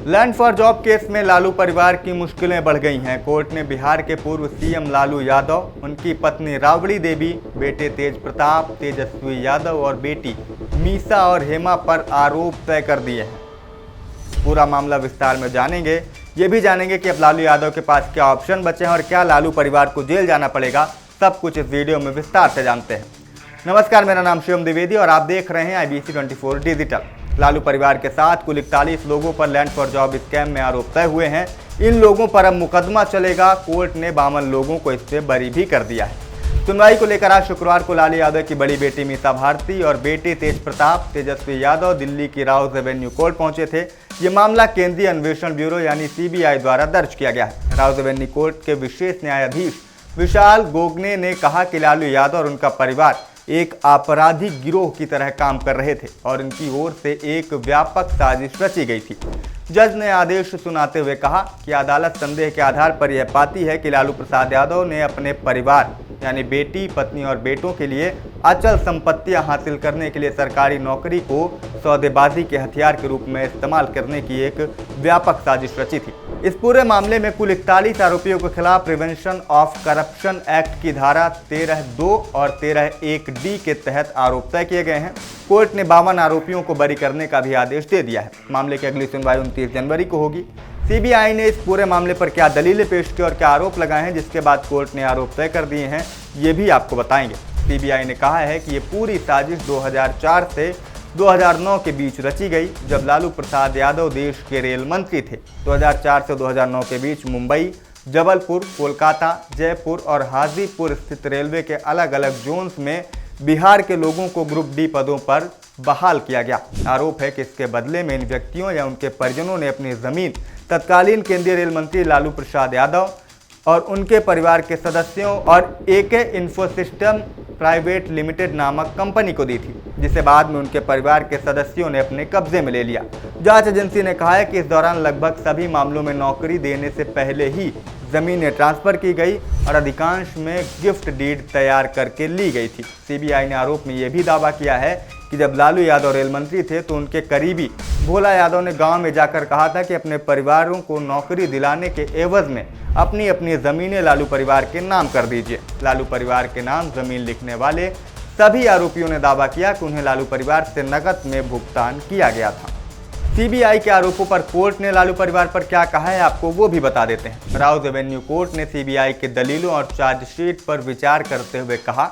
Land for job case में लालू परिवार की मुश्किलें बढ़ गई हैं। कोर्ट ने बिहार के पूर्व सीएम लालू यादव, उनकी पत्नी राबड़ी देवी, बेटे तेज प्रताप, तेजस्वी यादव और बेटी मीसा और हेमा पर आरोप तय कर दिए हैं। पूरा मामला विस्तार में जानेंगे। ये भी जानेंगे कि अब लालू यादव के पास क्या ऑप्शन बचे हैं और क्या लालू परिवार को जेल जाना पड़ेगा। सब कुछ इस वीडियो में विस्तार से जानते हैं। नमस्कार, मेरा नाम शिवम द्विवेदी और आप देख रहे हैं IBC 24 डिजिटल। लालू परिवार के साथ कुल 41 लोगों पर लैंड फॉर जॉब स्कैम में आरोप तय हुए हैं। इन लोगों पर अब मुकदमा चलेगा। कोर्ट ने 52 लोगों को इससे बरी भी कर दिया है। सुनवाई को लेकर आज शुक्रवार को लालू यादव की बड़ी बेटी मीसा भारती और बेटे तेज प्रताप तेजस्वी यादव दिल्ली की राउज एवेन्यू कोर्ट पहुंचे थे। ये मामला केंद्रीय अन्वेषण ब्यूरो यानी CBI द्वारा दर्ज किया गया है। राउज एवेन्यू कोर्ट के विशेष न्यायाधीश विशाल गोगने ने कहा कि लालू यादव और उनका परिवार एक आपराधिक गिरोह की तरह काम कर रहे थे और इनकी ओर से एक व्यापक साजिश रची गई थी। जज ने आदेश सुनाते हुए कहा कि अदालत संदेह के आधार पर यह पाती है कि लालू प्रसाद यादव ने अपने परिवार यानी बेटी, पत्नी और बेटों के लिए अचल संपत्तियां हासिल करने के लिए सरकारी नौकरी को सौदेबाजी के हथियार के रूप में इस्तेमाल करने की एक व्यापक साजिश रची थी। इस पूरे मामले में कुल 41 आरोपियों के खिलाफ प्रिवेंशन ऑफ करप्शन एक्ट की धारा 13(2) और 13(1)(d) के तहत आरोप तय किए गए हैं। कोर्ट ने 52 आरोपियों को बरी करने का भी आदेश दे दिया है। मामले की अगली सुनवाई 29 जनवरी को होगी। CBI ने इस पूरे मामले पर क्या दलीलें पेश की और क्या आरोप लगाए हैं, जिसके बाद कोर्ट ने आरोप तय कर दिए हैं, ये भी आपको बताएंगे। CBI ने कहा है कि ये पूरी साजिश 2004 से 2009 के बीच रची गई, जब लालू प्रसाद यादव देश के रेल मंत्री थे। 2004 से 2009 के बीच मुंबई, जबलपुर, कोलकाता, जयपुर और हाजीपुर स्थित रेलवे के अलग अलग जोन्स में बिहार के लोगों को ग्रुप D पदों पर बहाल किया गया। आरोप है कि इसके बदले में इन व्यक्तियों या उनके परिजनों ने अपनी जमीन तत्कालीन केंद्रीय रेल मंत्री लालू प्रसाद यादव और उनके परिवार के सदस्यों और AK इन्फोसिस्टम प्राइवेट लिमिटेड नामक कंपनी को दी थी, जिसे बाद में उनके परिवार के सदस्यों ने अपने कब्जे में ले लिया। जांच एजेंसी ने कहा है कि इस दौरान लगभग सभी मामलों में नौकरी देने से पहले ही जमीनें ट्रांसफर की गई और अधिकांश में गिफ्ट डीड तैयार करके ली गई थी। CBI ने आरोप में यह भी दावा किया है कि जब लालू यादव रेल मंत्री थे तो उनके करीबी भोला यादव ने गांव में जाकर कहा था कि अपने परिवारों को नौकरी दिलाने के एवज में अपनी अपनी ज़मीनें लालू परिवार के नाम कर दीजिए। लालू परिवार के नाम ज़मीन लिखने वाले सभी आरोपियों ने दावा किया कि उन्हें लालू परिवार से नकद में भुगतान किया गया था। CBI के आरोपों पर कोर्ट ने लालू परिवार पर क्या कहा है, आपको वो भी बता देते हैं। राउज एवेन्यू कोर्ट ने CBI के दलीलों और चार्जशीट पर विचार करते हुए कहा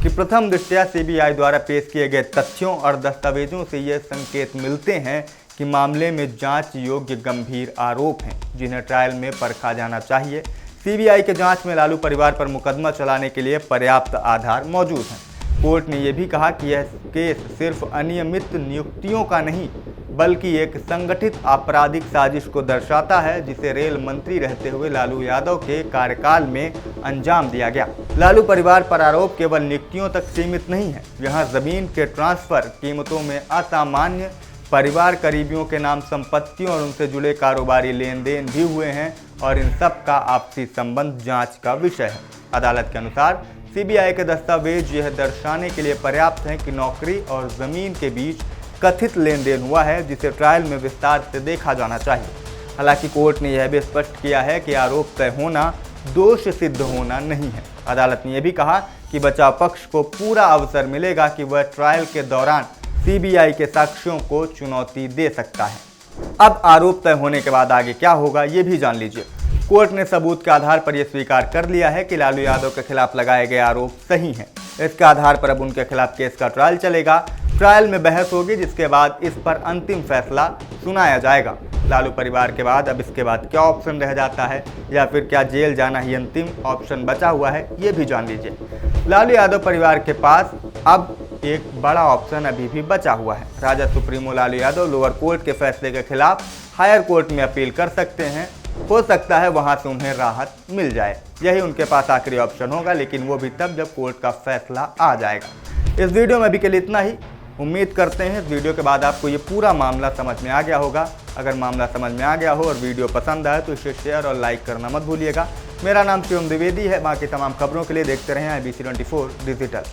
कि प्रथम दृष्टया CBI द्वारा पेश किए गए तथ्यों और दस्तावेजों से ये संकेत मिलते हैं कि मामले में जांच योग्य गंभीर आरोप हैं, जिन्हें ट्रायल में परखा जाना चाहिए। CBI के जांच में लालू परिवार पर मुकदमा चलाने के लिए पर्याप्त आधार मौजूद हैं। कोर्ट ने यह भी कहा कि यह केस सिर्फ अनियमित नियुक्तियों का नहीं बल्कि एक संगठित आपराधिक साजिश को दर्शाता है, जिसे रेल मंत्री रहते हुए लालू यादव के कार्यकाल में अंजाम दिया गया। लालू परिवार पर आरोप केवल नियुक्तियों तक सीमित नहीं है। यहाँ जमीन के ट्रांसफर, कीमतों में असामान्य, परिवार करीबियों के नाम संपत्तियों और उनसे जुड़े कारोबारी लेन देन भी हुए हैं और इन सब का आपसी संबंध जांच का विषय है। अदालत के अनुसार CBI के दस्तावेज यह दर्शाने के लिए पर्याप्त हैं कि नौकरी और जमीन के बीच कथित लेन देन हुआ है, जिसे ट्रायल में विस्तार से देखा जाना चाहिए। हालांकि कोर्ट ने यह भी स्पष्ट किया है कि आरोप तय होना दोष सिद्ध होना नहीं है। अदालत ने यह भी कहा कि बचाव पक्ष को पूरा अवसर मिलेगा कि वह ट्रायल के दौरान CBI के साक्ष्यों को चुनौती दे सकता है। अब आरोप तय होने के बाद आगे क्या होगा, ये भी जान लीजिए। कोर्ट ने सबूत के आधार पर यह स्वीकार कर लिया है कि लालू यादव के खिलाफ लगाए गए आरोप सही हैं। इसके आधार पर अब उनके खिलाफ केस का ट्रायल चलेगा। ट्रायल में बहस होगी, जिसके बाद इस पर अंतिम फैसला सुनाया जाएगा। लालू परिवार के बाद अब इसके बाद क्या ऑप्शन रह जाता है या फिर क्या जेल जाना ही अंतिम ऑप्शन बचा हुआ है, ये भी जान लीजिए। लालू यादव परिवार के पास अब एक बड़ा ऑप्शन अभी भी बचा हुआ है। RJD supremo Lalu Yadav lower court के फैसले के खिलाफ हायर कोर्ट में अपील कर सकते हैं। हो सकता है वहां से उन्हें राहत मिल जाए। यही उनके पास आखिरी ऑप्शन होगा, लेकिन वो भी तब जब कोर्ट का फैसला आ जाएगा। इस वीडियो में अभी के लिए इतना ही। उम्मीद करते हैं इस वीडियो के बाद आपको ये पूरा मामला समझ में आ गया होगा। अगर मामला समझ में आ गया हो और वीडियो पसंद आए तो इसे शेयर और लाइक करना मत भूलिएगा। मेरा नाम शिवम द्विवेदी है। बाकी तमाम खबरों के लिए देखते रहें IBC 24 डिजिटल।